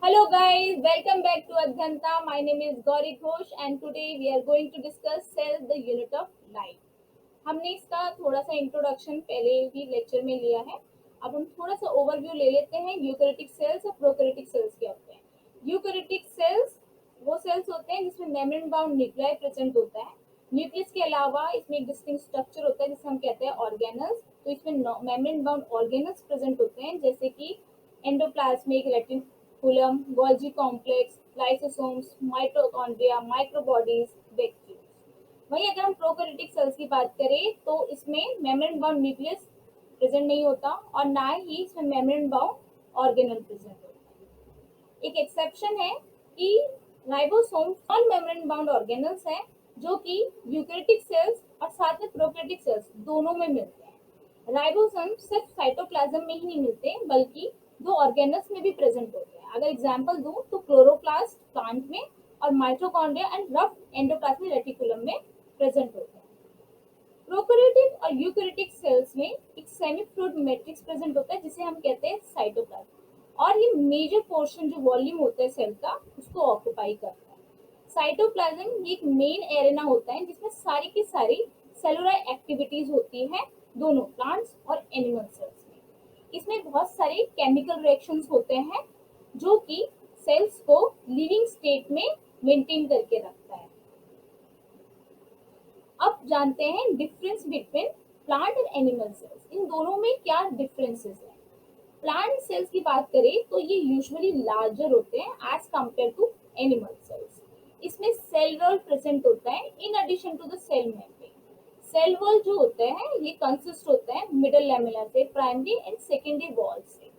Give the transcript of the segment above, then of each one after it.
Hello guys, welcome back to Adhyanta. My name is Gauri Ghosh and today we are going to discuss cell the unit of life. हमने इसका थोड़ा सा introduction पहले भी lecture में लिया है. अब हम थोड़ा सा ओवरव्यू ले लेते हैं. यूकैरियोटिक सेल्स और प्रोकैरियोटिक सेल्स क्या होते हैं. यूकैरियोटिक सेल्स वो सेल्स होते हैं जिसमें मेम्ब्रेन बाउंड न्यूक्लियाई प्रेजेंट होता है. न्यूक्लियस के अलावा इसमें एक डिस्टिंक्ट स्ट्रक्चर होता है जिसे हम कहते हैं ऑर्गेनल्स. तो इसमें मेम्ब्रेन बाउंड ऑर्गेनल्स प्रेजेंट होते हैं जैसे कि endoplasmic reticulum, Golgi complex, lysosomes, mitochondria, microbodies, vacuoles. वहीं अगर हम प्रोकैरियोटिक सेल्स की बात करें तो इसमें मेम्ब्रेन बाउंड न्यूक्लियस प्रेजेंट नहीं होता और ना ही इसमें मेम्ब्रेन बाउंड ऑर्गेनल प्रेजेंट होता है. एक एक्सेप्शन है कि ribosome non membrane bound organelles हैं जो कि यूकैरियोटिक सेल्स और साथ में प्रोकैरियोटिक सेल्स दोनों में मिलते हैं. राइबोसोम सिर्फ साइटोप्लाज्म में ही नहीं मिलते बल्कि दो ऑर्गेनल्स में भी प्रेजेंट होते हैं. अगर एग्जांपल दूं तो क्लोरोप्लास्ट प्लांट में और mitochondria and rough endoplasmic reticulum में प्रेजेंट होते हैं. प्रोकैरियोटिक और यूकैरियोटिक सेल्स में एक सेमी फ्लूइड मैट्रिक्स प्रेजेंट होता है जिसे हम कहते हैं साइटोप्लाज्म और ये मेजर पोर्शन जो वॉल्यूम होता है सेल का उसको ऑक्युपाई करता है. साइटोप्लाज्म ये एक मेन एरेना होता है जिसमें सारी की सारी सेलुलर एक्टिविटीज होती है दोनों प्लांट्स और एनिमल सेल्स में. इसमें बहुत सारे केमिकल रिएक्शंस होते हैं जो कि सेल्स को लिविंग स्टेट में मेंटेन करके रखता है. अब जानते हैं difference between plant and animal cells. इन दोनों में क्या डिफरेंसेस है. प्लांट सेल्स की बात करें तो ये यूजुअली लार्जर होते हैं as compare to animal cells. इसमें सेल वॉल प्रेजेंट होता है in addition to the cell membrane. Cell wall जो होता है ये कंसिस्ट होता है मिडल लैमेला से, प्राइमरी एंड सेकेंडरी वॉल से.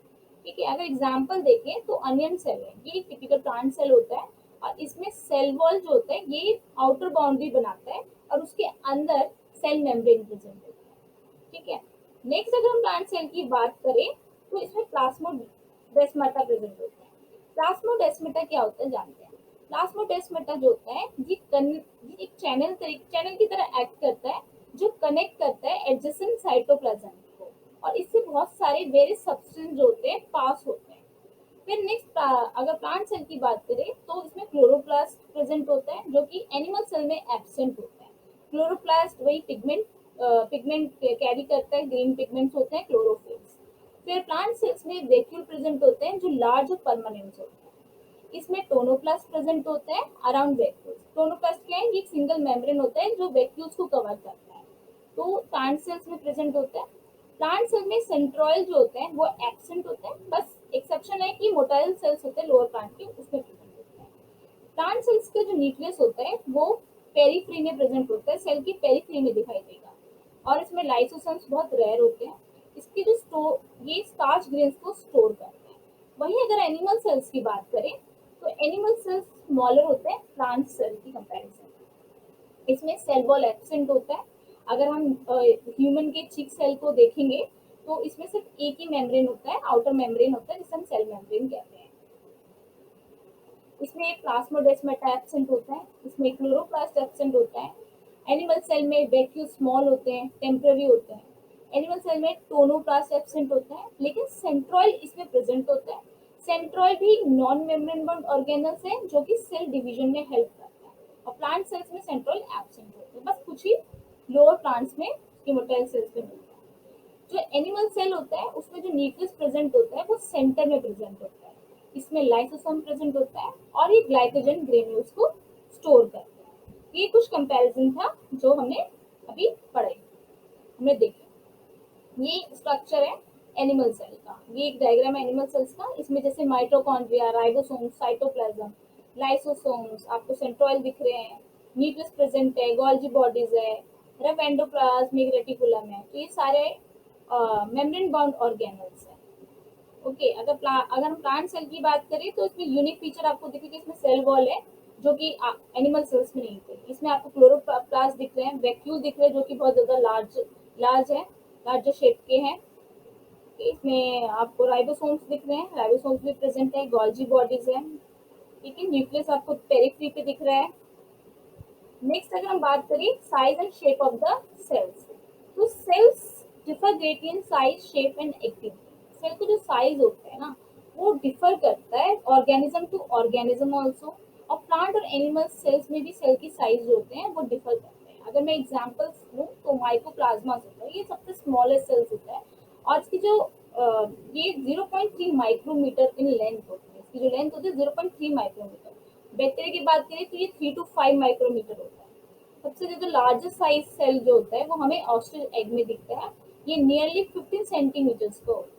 ठीक है, अगर एग्जांपल देखें तो अनियन सेल है, ये टिपिकल प्लांट सेल होता है और इसमें सेल वॉल जो होता है ये आउटर बाउंड्री बनाता है और उसके अंदर सेल मेम्ब्रेन प्रेजेंट होता है. ठीक है, नेक्स्ट अगर हम प्लांट सेल की बात करें तो इसमें प्लाज्मोडेस्माटा प्रेजेंट होता है. प्लाज्मोडेस्माटा क्या होता है जानते हैं. प्लाज्मोडेस्माटा जो होता है ये एक चैनल की तरह एक्ट करता है जो कनेक्ट करता है एडजेसेंट साइटोप्लाज्म को और इससे बहुत सारे वेरियस सब्सटेंस जो होते हैं पास होते हैं. फिर नेक्स्ट अगर प्लांट सेल की बात करें तो इसमें क्लोरोप्लास्ट प्रेजेंट होता है जो कि एनिमल सेल में एब्सेंट होता है. क्लोरोप्लास्ट वही पिगमेंट कैरी करता है, ग्रीन पिगमेंट्स होते हैं क्लोरोफिल्स. फिर प्लांट सेल्स में वैक्यूल प्रेजेंट होते हैं जो लार्ज और परमानेंट होते हैं. इसमें टोनोप्लास्ट प्रेजेंट होता है अराउंड वैक्यूल्स. टोनोप्लास्ट क्या है, ये एक सिंगल मेम्ब्रेन होता है जो वैक्यूल्स को कवर करता है. तो प्लांट सेल्स में प्रेजेंट होता है. प्लांट सेल में सेंट्रॉयल जो होते हैं वो एब्सेंट होते हैं, बस एक्सेप्शन है कि मोटाइल सेल्स होते हैं लोअर प्लांट के, उसमें प्रेजेंट होते हैं. प्लांट सेल्स का जो न्यूक्लियस होता है वो पेरीफ्री में प्रेजेंट होता है, सेल की पेरीफ्री में दिखाई देगा और इसमें लाइसोसोम्स बहुत रेयर होते हैं. इसके जो ये स्टार्च ग्रेन्स को स्टोर करते हैं. वहीं अगर एनिमल सेल्स की बात करें तो एनिमल सेल्स स्मॉलर होते हैं प्लांट सेल की कंपैरिजन. इसमें सेल वॉल एब्सेंट होता है. अगर हम ह्यूमन के चिक सेल को देखेंगे तो इसमें सिर्फ एक ही मेम्ब्रेन होता है, आउटर मेम्ब्रेन होता है जिसे हम सेल मेम्ब्रेन कहते हैं. इसमें प्लाज्मोडेस्माटा एब्सेंट होता है, इसमें क्लोरोप्लास्ट एब्सेंट होता है. एनिमल सेल में वैक्यूल स्मॉल होते हैं, टेम्पररी होते हैं. एनिमल सेल में टोनोप्लास्ट एब्सेंट होता है लेकिन सेंट्रॉयल इसमें प्रेजेंट होता है. सेंट्रॉयल भी नॉन मेम्ब्रेन बाउंड ऑर्गेनल्स है जो कि सेल डिवीजन में हेल्प करता है और प्लांट सेल्स में सेंट्रॉयल एब्सेंट होते हैं. बस कुछ ही लोअर प्लांट्स में इमोटाइल सेल्स में मिलता है. जो एनिमल सेल होता है उसमें जो न्यूक्लियस प्रेजेंट होता है वो सेंटर में प्रेजेंट होता है. इसमें लाइसोसोम प्रेजेंट होता है और ये ग्लाइकोजन ग्रेन्यूल्स को स्टोर करता है. ये कुछ कंपैरिजन था जो हमने अभी पढ़े, हमने देखे. ये स्ट्रक्चर है एनिमल सेल का. ये एक डायग्राम है एनिमल सेल्स का. इसमें जैसे माइटोकॉन्ड्रिया, राइबोसोम, साइटोप्लाज्म, लाइसोसोम्स, आपको सेंट्रॉयल दिख रहे हैं, न्यूक्लियस प्रेजेंट है, गोल्जी बॉडीज है, रफ एंडोप्लाज्मिक रेटिकुलम है. तो ये सारे मेम्ब्रेन बाउंड ऑर्गेनल्स है. ओके, अगर हम प्लांट सेल की बात करें तो इसमें यूनिक फीचर आपको दिखेगा. इसमें सेल वॉल है जो कि एनिमल सेल्स में नहीं थे. इसमें आपको क्लोरोप्लास्ट दिख रहे हैं, वैक्यूल दिख रहे हैं जो कि बहुत ज्यादा लार्ज है, लार्जर शेप के हैं. इसमें आपको राइबोसोम्स दिख रहे हैं, राइबोसोम्स भी प्रेजेंट है, गोल्जी बॉडीज है. ठीक है, न्यूक्लियस आपको पेरिफ्री पे दिख रहा है. नेक्स्ट अगर हम बात करें size and shape of the cells, तो cells differ greatly in size, shape and activity. Cell का जो साइज होता है ना वो डिफर करता है ऑर्गेनिज्म टू ऑर्गेनिज्म ऑल्सो। और प्लांट और एनिमल सेल्स में भी सेल की साइज जो होते हैं वो डिफर करते हैं। अगर मैं एग्जांपल्स लूँ तो माइकोप्लाज्मा होता है, ये सबसे स्मॉलेस्ट सेल्स होता है और इसकी जो ये 0.3 माइक्रोमीटर इन लेंथ होती है, इसकी जो लेंथ होती है 0.3 माइक्रोमीटर। बैक्टीरिया की बात करें तो ये 3 to 5 माइक्रोमीटर होता है। सबसे जो लार्जेस्ट साइज सेल जो होता है वो हमें ऑस्ट्रिच एग में दिखता है, ये नियरली 15 सेंटीमीटर्स का होता है।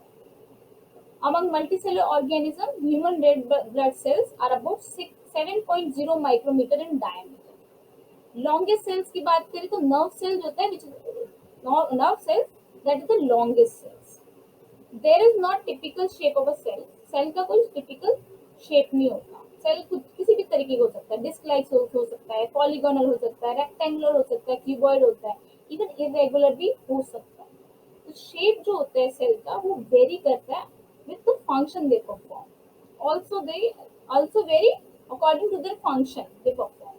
Among multicellular organisms, human red blood cells are about 7.0 micrometer in diameter. Longest cells की बात करें तो nerve cells होता है, which is nerve cells, that is the longest cells. There is not typical shape of a cell. Cell का कोई typical shape नहीं होता. Cell कुछ किसी भी तरीके का हो सकता है, disc like हो सकता है, polygonal हो सकता है, rectangular हो सकता है, cuboid होता है, even irregular भी हो सकता है. तो शेप जो होता है सेल का वो वेरी करता है with the function they perform. Also vary according to their function they perform.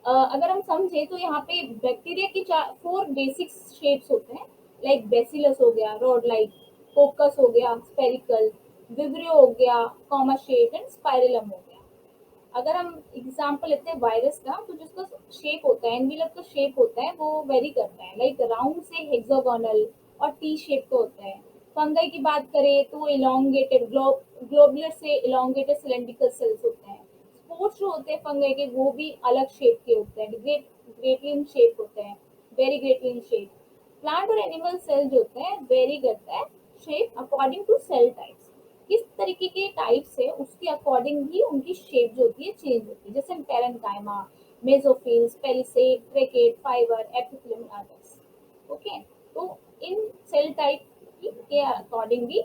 अगर हम समझे तो यहाँ पे बैक्टीरिया की 4 बेसिक शेप्स होते हैं, लाइक बेसिलस हो गया रॉड लाइक, कोकस हो गया स्पेरिकल, विब्रियो हो गया कॉमा शेप एंड स्पाइरलम हो गया। अगर हम एग्जांपल लेते हैं वायरस का, तो जिसका शेप होता है एनविलप का शेप होता है वो वेरी करता है, लाइक राउंड से हेक्सागोनल और टी शेप का होता है। फंगाई की बात करें तो इलोंगेटेड ग्लोबुलर से इलोंगेटेड सिलेंड्रिकल सेल्स होते हैं। स्पोर्स जो होते हैं फंगाई के वो भी अलग शेप के होते हैं, ग्रेटली इन शेप होते हैं, vary greatly in shape. Plant और एनिमल सेल जो होते हैं वेरी करता है shape according to cell types. किस तरीके के टाइप्स है उसके अकॉर्डिंग भी उनकी शेप जो होती है चेंज होती है, जैसे पैरेन्काइमा, मेसोफिल्स, पेरिसेट, tracheid, fibre, epithelium others. Okay, तो इन सेल टाइप के अकॉर्डिंग भी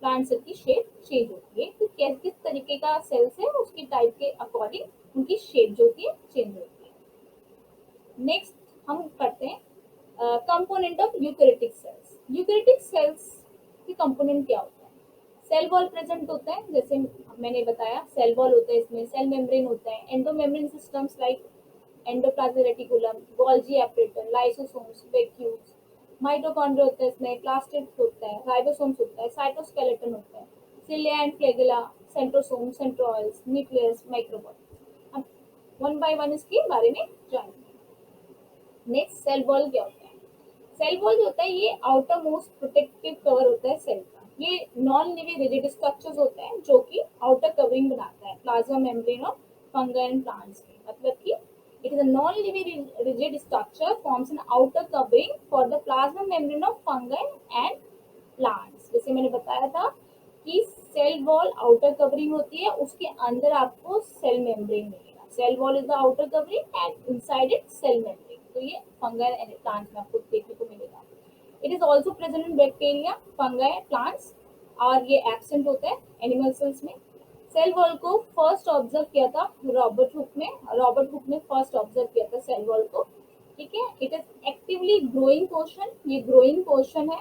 प्लांट सेल की शेप चेंज होती है, तो किस तरीके का सेल्स है उसकी टाइप के अकॉर्डिंग उनकी शेप जो होती है चेंज होती है। नेक्स्ट हम करते हैं component of eukaryotic cells. Eukaryotic cells के कंपोनेंट क्या होते हैं? सेल वॉल प्रेजेंट होता है, जैसे मैंने बताया सेल वॉल होता है, इसमें सेल मेम्ब्रेन होता है, endomembrane systems like endoplasmic reticulum, Golgi apparatus, lysosomes, vacuoles, mitochondria होता है, इसमें प्लास्टिड होता है, राइबोसोम्स होता है, साइटोस्केलेटन होता है, cilia and flagella, centrosome, centrioles, nucleus, microbody. अब वन बाय वन इसके बारे में जानेंगे। नेक्स्ट सेल वॉल क्या होता है? सेल वॉल जो होता है ये आउटर मोस्ट प्रोटेक्टिव कवर होता है सेल का। ये नॉन लिविंग रिजिड स्ट्रक्चर्स होते हैं जो कि आउटर कवरिंग बनाता है plasma membrane of fungi and plants की। मतलब कि it is a non living rigid structure forms an outer covering for the plasma membrane of fungi and plants. जैसे मैंने बताया था कि सेल वॉल आउटर कवरिंग होती है, उसके अंदर आपको सेल मेम्ब्रेन मिलेगा। Cell wall is the outer covering and inside it cell membrane. तो ये फंगी एंड प्लांट्स में आपको देखने को मिलेगा। It is also present in bacteria, fungi, plants, और ये एब्सेंट होता है एनिमल सेल्स में। सेल वॉल को फर्स्ट ऑब्जर्व किया था रॉबर्ट हुक ने। रॉबर्ट हुक ने फर्स्ट ऑब्जर्व किया था सेल वॉल को। ठीक है, it is actively growing portion, ये ग्रोइंग पोर्शन है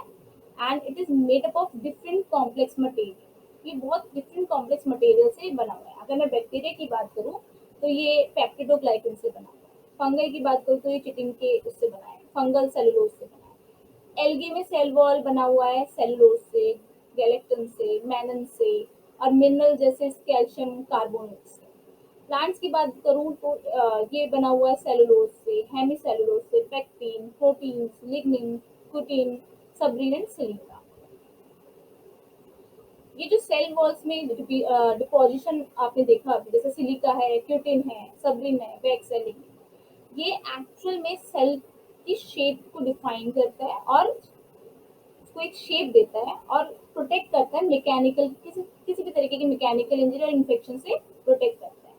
and it is made up of different complex material. ये बहुत डिफरेंट कॉम्प्लेक्स मटेरियल से बना हुआ है। अगर मैं बैक्टीरिया की बात करूँ तो ये पेप्टिडोग्लाइकन से बना हुआ है, फंगी की बात करूँ तो ये चिटिन के उससे बना है, फंगल सेलुलोज से बना है। एल्गी में सेल वॉल बना हुआ है सेलुलोज से, गैलेक्टन से, मैनन से, और मिनरल जैसे कैल्शियम कार्बोनेट से। प्लांट्स की बात करूँ तो ये बना हुआ है सेलुलोज से, हेमी सेलुलोज से, pectin, protein, lignin, cutin, suberin and silica. ये जो सेल वॉल्स में डिपोजिशन आपने देखा, जैसे सिलिका है, क्यूटिन है, सब्रिन है, वैक्स है, लिग्निन, ये एक्चुअल में सेल की शेप को डिफाइन करता है और उसको एक शेप देता है और प्रोटेक्ट करता है मैकेनिकल, किसी भी तरीके की मैकेनिकल इंजरी और इन्फेक्शन से प्रोटेक्ट करता है।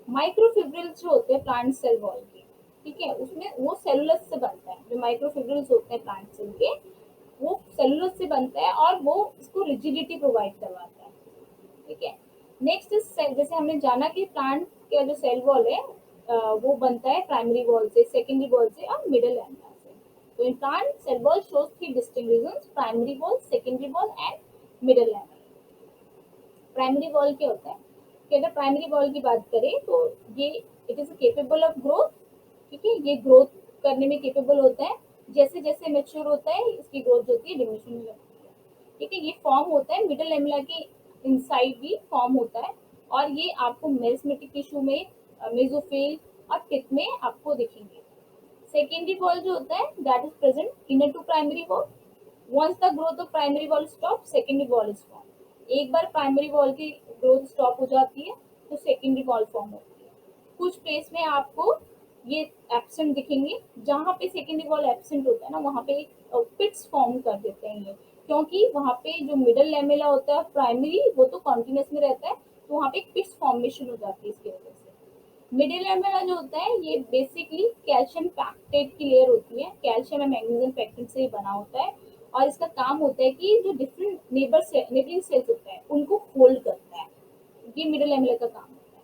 माइक्रोफिब्रिल्स जो होते हैं प्लांट सेल वॉल के, ठीक है, उसमें वो सेलुलस से बनता है। जो माइक्रोफिब्रिल्स होते हैं प्लांट सेल के वो सेलुलस से बनता है और वो इसको रिजिडिटी प्रोवाइड करवाता है। ठीक है, नेक्स्ट जैसे हमने जाना कि प्लांट का जो सेल वॉल है वो बनता है प्राइमरी वॉल से, सेकेंडरी वॉल से और मिडल लैमेला से। तो in plant cell wall shows three distinct regions: primary wall, secondary wall and middle lamella. Primary wall क्या होता है कि अगर प्राइमरी वॉल की बात करें तो ये it is capable of growth. ठीक है, ये ग्रोथ करने में केपेबल होता है। जैसे जैसे मेच्योर होता है इसकी ग्रोथ जो होती है डिमिनिश होने लगती है। ठीक है, ये फॉर्म होता है मिडल लैमेला के इनसाइड भी फॉर्म होता है, और ये आपको मेरिस्मेटिक टिश्यू में, मेसोफिल और पिथ में आपको दिखेंगे। सेकेंडरी वॉल जो होता है that is present inner to primary wall. Once the growth of primary wall stop, secondary wall is form. एक बार प्राइमरी वॉल की ग्रोथ स्टॉप हो जाती है तो सेकेंडरी वॉल फॉर्म होती है। कुछ प्लेस में आपको ये एब्सेंट दिखेंगे, जहाँ पे सेकेंडरी वॉल एब्सेंट होता है ना वहाँ पे पिट्स फॉर्म कर देते हैं ये, क्योंकि वहाँ पे जो मिडल लेमेला होता है प्राइमरी वो तो कॉन्टिन्यूस में रहता है, तो वहाँ पे पिट्स फॉर्मेशन हो जाती है इसकी वजह से। मिडिल लेमेला जो होता है ये बेसिकली कैल्शियम पैक्टेट की लेयर होती है, कैल्शियम और मैग्नीशियम पैक्टेट से ही बना होता है, और इसका काम होता है कि जो डिफरेंट नेबरिंग सेल्स होता है उनको होल्ड करता है। ये मिडिल लेमेला का काम होता है।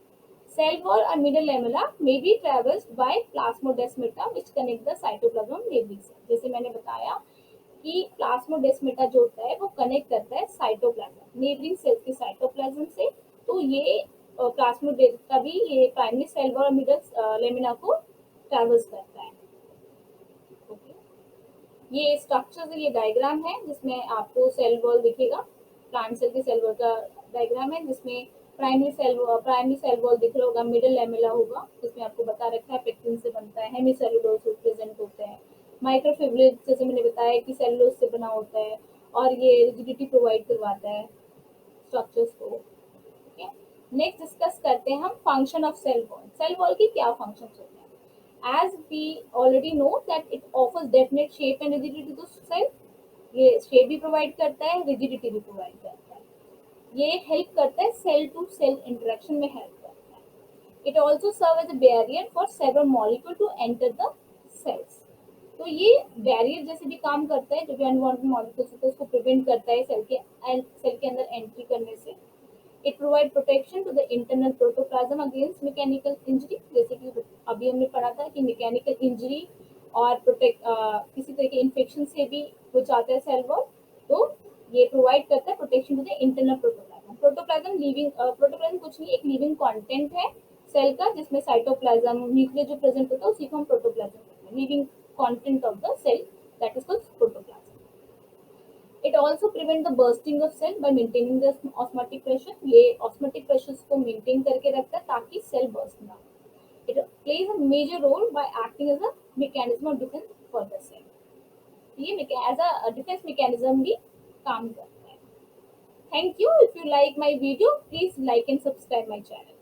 सेल वॉल और middle lamella may be traversed by plasmodesmata which connect the cytoplasm neighbouring cell. जैसे मैंने बताया कि प्लाज्मोडेस्माटा जो होता है वो कनेक्ट करता है साइटोप्लाज्म नेबरिंग सेल्स के साइटोप्लाज्म से। तो ये प्लाज्मोडेस्माटा भी ये प्राइमरी सेल वॉल और मिडिल लेमिना को ट्रेवर्स करता है। ओके, ये स्ट्रक्चर, ये डायग्राम है जिसमें आपको सेल वॉल दिखेगा, प्लांट सेल के सेल वॉल का डायग्राम है जिसमें प्राइमरी सेल वॉल दिख रहा होगा, मिडिल लेमेला होगा जिसमें आपको बता रखा है पेक्टिन से बनता है, हेमीसेलुलोज प्रेजेंट होते हैं, माइक्रोफिब्रिल जैसे मैंने बताया कि सेलुलोज से बना होता है, और ये रिजिडिटी प्रोवाइड करवाता है स्ट्रक्चर्स को। ओके, नेक्स्ट डिस्कस करते हैं हम function of cell wall. Cell wall की क्या फंक्शन होते हैं? as we already know that it offers definite shape and rigidity to cell। ये शेप भी प्रोवाइड करता है, रिजिडिटी भी प्रोवाइड करता है, ये हेल्प करता है सेल टू सेल इंटरेक्शन में हेल्प करता है। It also serve as a barrier for several molecule to enter the cells. तो ये बैरियर जैसे भी काम करता है, जो भी अनवांटेड मॉलिक्यूल्स होते हैं उसको प्रिवेंट करता है सेल के अंदर एंट्री करने से। It provide protection to the internal protoplasm against mechanical injury. जैसे कि अभी हमने पढ़ा था कि मैकेनिकल इंजरी और किसी तरह के इन्फेक्शन से भी बचाता है सेल वॉल। तो ये प्रोवाइड करता है protection to the internal protoplasm. Protoplasm living, protoplasm कुछ नहीं, एक लिविंग कंटेंट है सेल का, जिसमें साइटोप्लाज्म न्यूक्लियस जो प्रेजेंट होता है उसी को हम प्रोटोप्लाज्म कहते हैं। Living content of the cell that is called protoplasm. It also prevent the bursting of cell by maintaining the osmotic pressure. ये ऑस्मोटिक प्रेशर को मेंटेन करके रखता है ताकि सेल बर्स्ट ना हो। It plays a major role by acting as a mechanism of defence for the cell. ये as a defence mechanism भी काम करता है। Thank you. If you like my video please like and subscribe my channel.